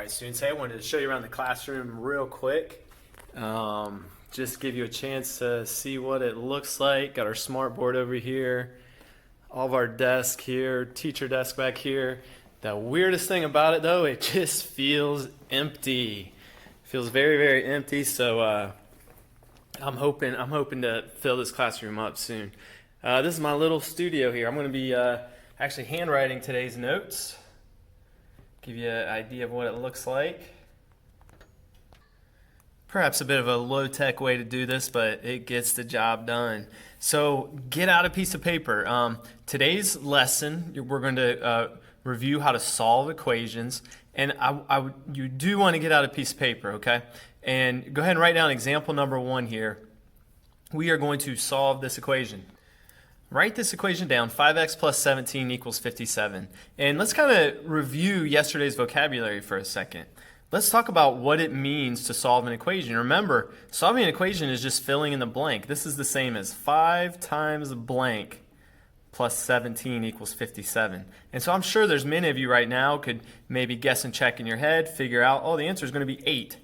Alright students, hey, I wanted to show you around the classroom real quick. Just give you a chance to see what it looks like. Got our smart board over here, all of our desk here, teacher desk back here. The weirdest thing about it though, it just feels empty. It feels very, very empty, so I'm hoping to fill this classroom up soon. This is my little studio here. I'm going to be actually handwriting today's notes. Give you an idea of what it looks like. Perhaps a bit of a low-tech way to do this, but it gets the job done. So get out a piece of paper. Today's lesson, we're going to review how to solve equations, and you do want to get out a piece of paper, okay? And go ahead and write down example number 1 here. We are going to solve this equation. Write this equation down, 5x plus 17 equals 57. And let's kind of review yesterday's vocabulary for a second. Let's talk about what it means to solve an equation. Remember, solving an equation is just filling in the blank. This is the same as 5 times blank plus 17 equals 57. And so I'm sure there's many of you right now could maybe guess and check in your head, figure out, oh, the answer is going to be 8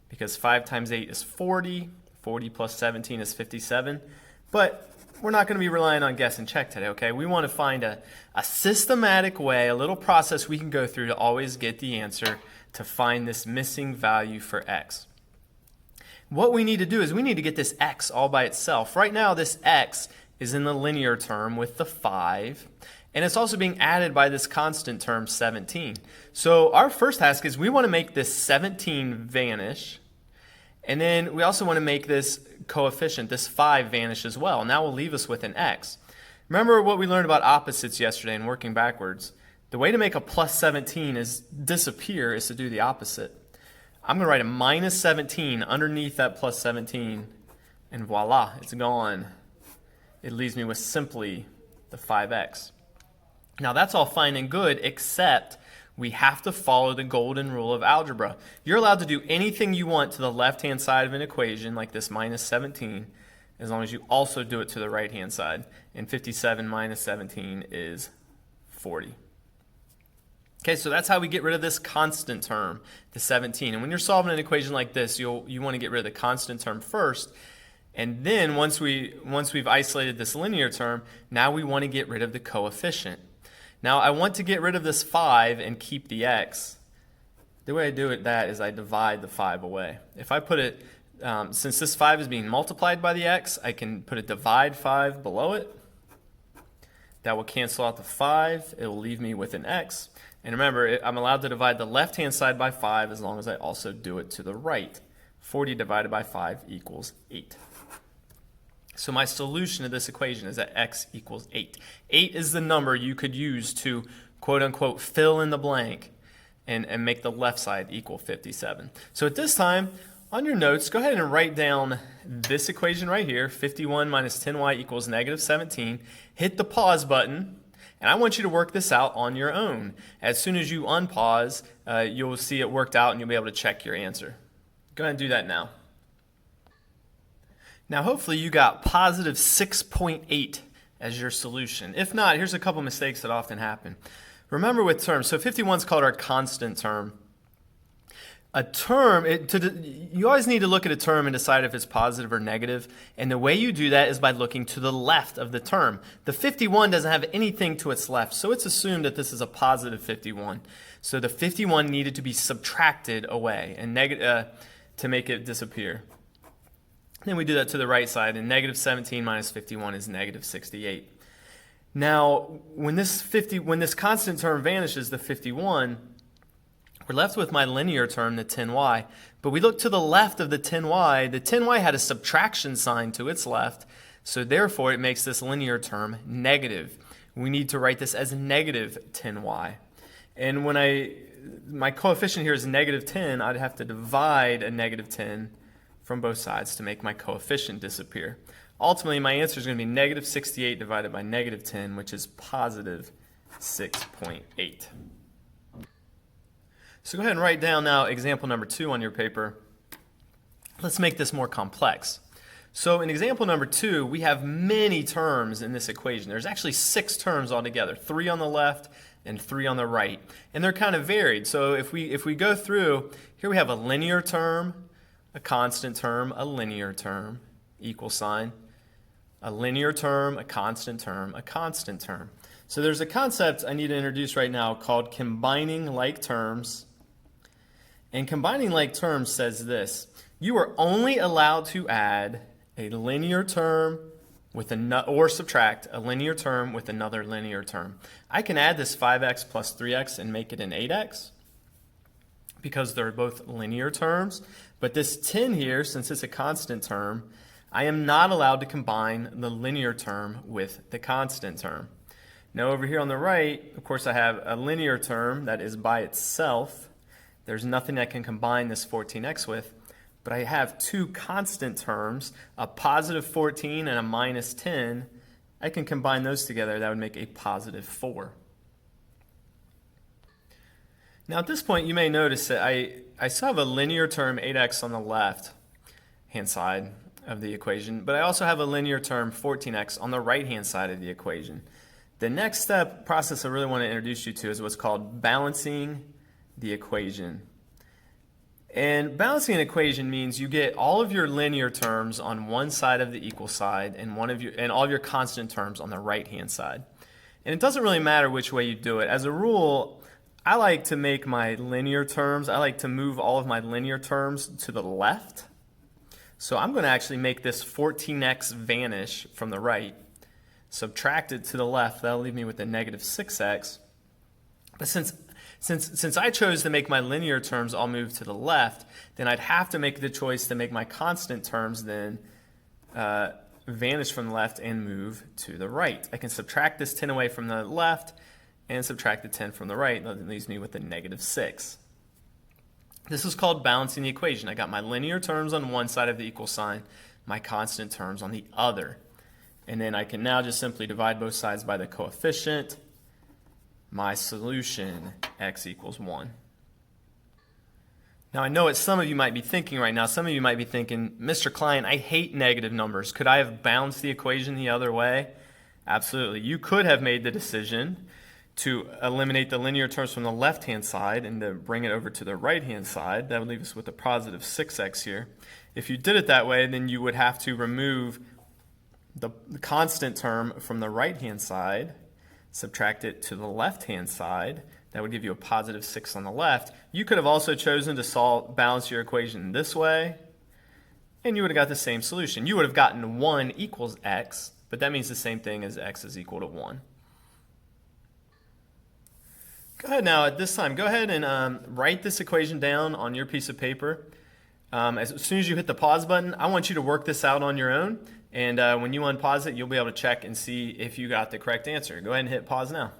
because 5 times 8 is 40. 40 plus 17 is 57. But we're not going to be relying on guess and check today, okay? We want to find a systematic way, a little process we can go through to always get the answer to find this missing value for x. What we need to do is we need to get this x all by itself. Right now, this x is in the linear term with the 5, and it's also being added by this constant term 17. So our first task is we want to make this 17 vanish, and then we also want to make this coefficient, this 5, vanish as well. Now will leave us with an x. Remember what we learned about opposites yesterday and working backwards. The way to make a plus 17 is disappear is to do the opposite. I'm going to write a minus 17 underneath that plus 17, and voila, it's gone. It leaves me with simply the 5x. Now that's all fine and good, except we have to follow the golden rule of algebra. You're allowed to do anything you want to the left-hand side of an equation, like this minus 17, as long as you also do it to the right-hand side. And 57 minus 17 is 40. Okay, so that's how we get rid of this constant term, the 17. And when you're solving an equation like this, you want to get rid of the constant term first. And then once we've isolated this linear term, now we want to get rid of the coefficient. Now I want to get rid of this 5 and keep the x. The way I do that is I divide the 5 away. If I put it, since this 5 is being multiplied by the x, I can put a divide 5 below it. That will cancel out the 5. It will leave me with an x. And remember, I'm allowed to divide the left-hand side by 5 as long as I also do it to the right. 40 divided by 5 equals 8. So my solution to this equation is that x equals 8. 8 is the number you could use to quote-unquote fill in the blank and make the left side equal 57. So at this time, on your notes, go ahead and write down this equation right here, 51 minus 10y equals negative 17. Hit the pause button, and I want you to work this out on your own. As soon as you unpause, you'll see it worked out and you'll be able to check your answer. Go ahead and do that now. Now hopefully you got positive 6.8 as your solution. If not, here's a couple mistakes that often happen. Remember with terms, so 51 is called our constant term. A term, you always need to look at a term and decide if it's positive or negative, and the way you do that is by looking to the left of the term. The 51 doesn't have anything to its left, so it's assumed that this is a positive 51. So the 51 needed to be subtracted away and to make it disappear. Then we do that to the right side, and negative 17 minus 51 is negative 68. Now, when this constant term vanishes, the 51, we're left with my linear term, the 10y. But we look to the left of the 10y. The 10y had a subtraction sign to its left, so therefore it makes this linear term negative. We need to write this as negative 10y. And when my coefficient here is negative 10, I'd have to divide a negative 10 from both sides to make my coefficient disappear. Ultimately, my answer is going to be negative 68 divided by negative 10, which is positive 6.8. So go ahead and write down now example number 2 on your paper. Let's make this more complex. So in example number 2, we have many terms in this equation. There's actually 6 terms altogether, 3 on the left and 3 on the right. And they're kind of varied. So if we go through, here we have a linear term, a constant term, a linear term, equal sign, a linear term, a constant term, a constant term. So there's a concept I need to introduce right now called combining like terms. And combining like terms says this: you are only allowed to add a linear term with or subtract a linear term with another linear term. I can add this 5x plus 3x and make it an 8x because they're both linear terms. But this 10 here, since it's a constant term, I am not allowed to combine the linear term with the constant term. Now over here on the right, of course, I have a linear term that is by itself. There's nothing I can combine this 14x with. But I have two constant terms, a positive 14 and a minus 10. I can combine those together. That would make a positive 4. Now at this point, you may notice that I still have a linear term 8x on the left hand side of the equation, but I also have a linear term 14x on the right hand side of the equation. The next process I really want to introduce you to is what's called balancing the equation. And balancing an equation means you get all of your linear terms on one side of the equal side and all of your constant terms on the right hand side. And it doesn't really matter which way you do it. As a rule, I like to make my linear terms, I like to move all of my linear terms to the left. So I'm going to actually make this 14x vanish from the right, subtract it to the left. That'll leave me with a negative 6x. But since I chose to make my linear terms all move to the left, then I'd have to make the choice to make my constant terms then vanish from the left and move to the right. I can subtract this 10 away from the left and subtract the 10 from the right. That leaves me with a negative 6. This is called balancing the equation. I got my linear terms on one side of the equal sign, my constant terms on the other. And then I can now just simply divide both sides by the coefficient. My solution, x equals 1. Now I know what some of you might be thinking right now. Some of you might be thinking, Mr. Klein, I hate negative numbers. Could I have balanced the equation the other way? Absolutely. You could have made the decision to eliminate the linear terms from the left-hand side and to bring it over to the right-hand side. That would leave us with a positive 6x here. If you did it that way, then you would have to remove the constant term from the right-hand side, subtract it to the left-hand side. That would give you a positive 6 on the left. You could have also chosen to balance your equation this way, and you would have got the same solution. You would have gotten 1 equals x, but that means the same thing as x is equal to 1. Go ahead now, at this time, go ahead and write this equation down on your piece of paper. As soon as you hit the pause button, I want you to work this out on your own. And when you unpause it, you'll be able to check and see if you got the correct answer. Go ahead and hit pause now.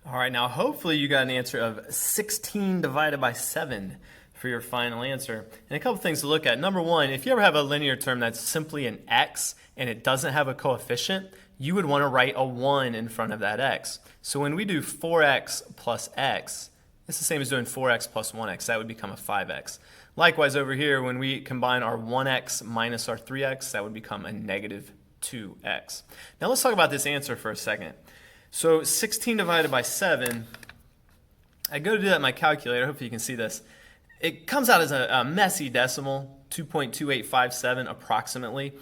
All right, now hopefully you got an answer of 16 divided by 7 for your final answer. And a couple things to look at. Number one, if you ever have a linear term that's simply an x and it doesn't have a coefficient, you would want to write a 1 in front of that x. So when we do 4x plus x, it's the same as doing 4x plus 1x. That would become a 5x. Likewise over here, when we combine our 1x minus our 3x, that would become a negative 2x. Now let's talk about this answer for a second. So 16 divided by 7, I go to do that in my calculator. Hopefully you can see this. It comes out as a messy decimal, 2.2857 approximately.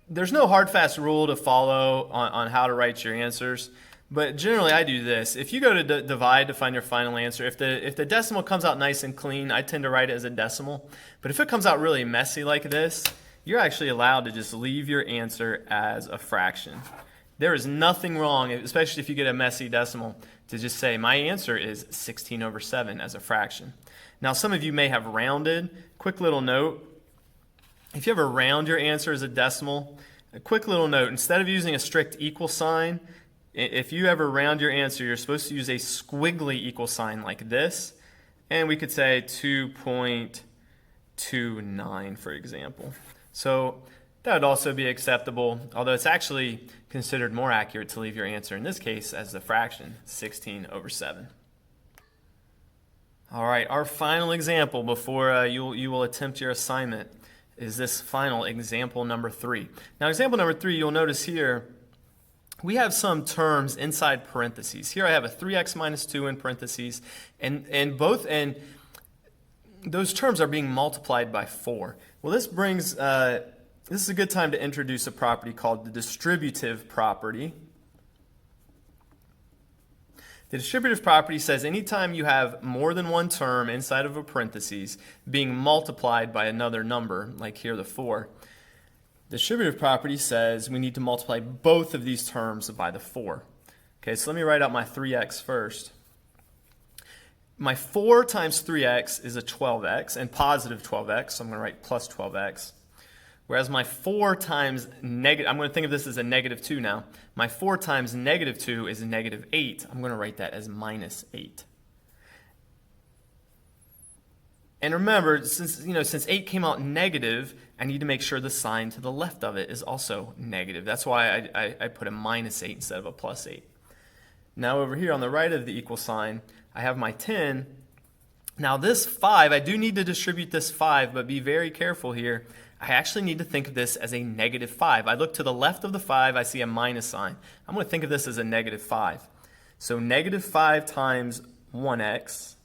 There's no hard fast rule to follow on how to write your answers, but generally I do this. If you go to divide to find your final answer, if the decimal comes out nice and clean, I tend to write it as a decimal. But if it comes out really messy like this, you're actually allowed to just leave your answer as a fraction. There is nothing wrong, especially if you get a messy decimal, to just say my answer is 16 over 7 as a fraction. Now some of you may have rounded. Quick little note. If you ever round your answer as a decimal, a quick little note, instead of using a strict equal sign, if you ever round your answer, you're supposed to use a squiggly equal sign like this, and we could say 2.29, for example. So that would also be acceptable, although it's actually considered more accurate to leave your answer, in this case, as the fraction, 16 over 7. All right, our final example before you will attempt your assignment is this final example number 3. Now example number 3, you'll notice here, we have some terms inside parentheses. Here I have a 3x minus 2 in parentheses, and those terms are being multiplied by 4. Well, this is a good time to introduce a property called the distributive property. The distributive property says anytime you have more than one term inside of a parentheses being multiplied by another number, like here the 4, the distributive property says we need to multiply both of these terms by the 4. Okay, so let me write out my 3x first. My 4 times 3x is a 12x, and positive 12x, so I'm going to write plus 12x. Whereas my 4 times negative, I'm going to think of this as a negative 2 now. My 4 times negative 2 is a negative 8. I'm going to write that as minus 8. And remember, since 8 came out negative, I need to make sure the sign to the left of it is also negative. That's why I put a minus 8 instead of a plus 8. Now over here on the right of the equal sign, I have my 10. Now this 5, I do need to distribute this 5, but be very careful here. I actually need to think of this as a negative 5. I look to the left of the 5, I see a minus sign. I'm going to think of this as a negative 5. So negative 5 times 1x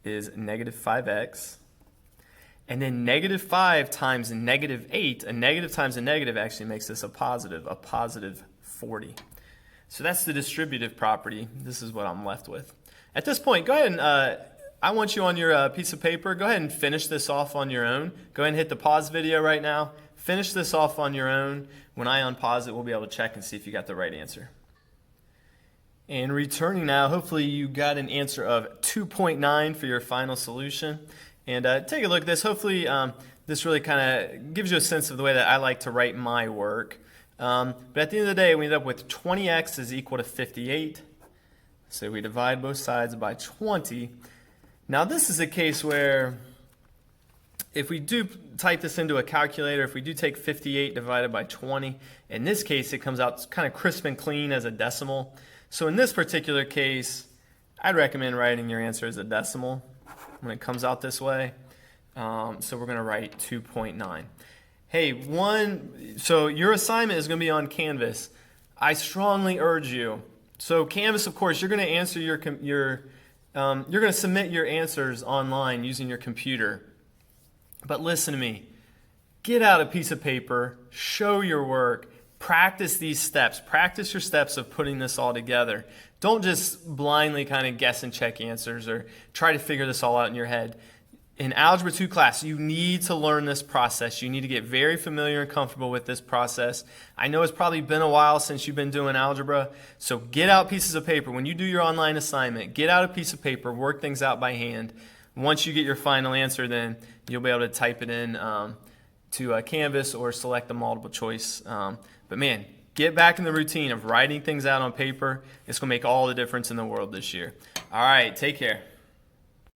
is negative 5x. And then negative 5 times negative 8, a negative times a negative actually makes this a positive 40. So that's the distributive property. This is what I'm left with. At this point, go ahead and I want you on your piece of paper, go ahead and finish this off on your own. Go ahead and hit the pause video right now. Finish this off on your own. When I unpause it, we'll be able to check and see if you got the right answer. And returning now, hopefully you got an answer of 2.9 for your final solution. And take a look at this. Hopefully this really kind of gives you a sense of the way that I like to write my work. But at the end of the day, we end up with 20x is equal to 58. So we divide both sides by 20. Now this is a case where if we do type this into a calculator, if we do take 58 divided by 20, in this case it comes out kind of crisp and clean as a decimal. So in this particular case, I'd recommend writing your answer as a decimal when it comes out this way. So we're going to write 2.9. Hey, so your assignment is going to be on Canvas. I strongly urge you. So Canvas, of course, you're going to answer you're going to submit your answers online using your computer. But listen to me. Get out a piece of paper, show your work, practice these steps. Practice your steps of putting this all together. Don't just blindly kind of guess and check answers or try to figure this all out in your head. In Algebra 2 class, you need to learn this process. You need to get very familiar and comfortable with this process. I know it's probably been a while since you've been doing algebra, so get out pieces of paper. When you do your online assignment, get out a piece of paper, work things out by hand. Once you get your final answer, then you'll be able to type it in to Canvas or select the multiple choice. But man, get back in the routine of writing things out on paper. It's going to make all the difference in the world this year. All right, take care.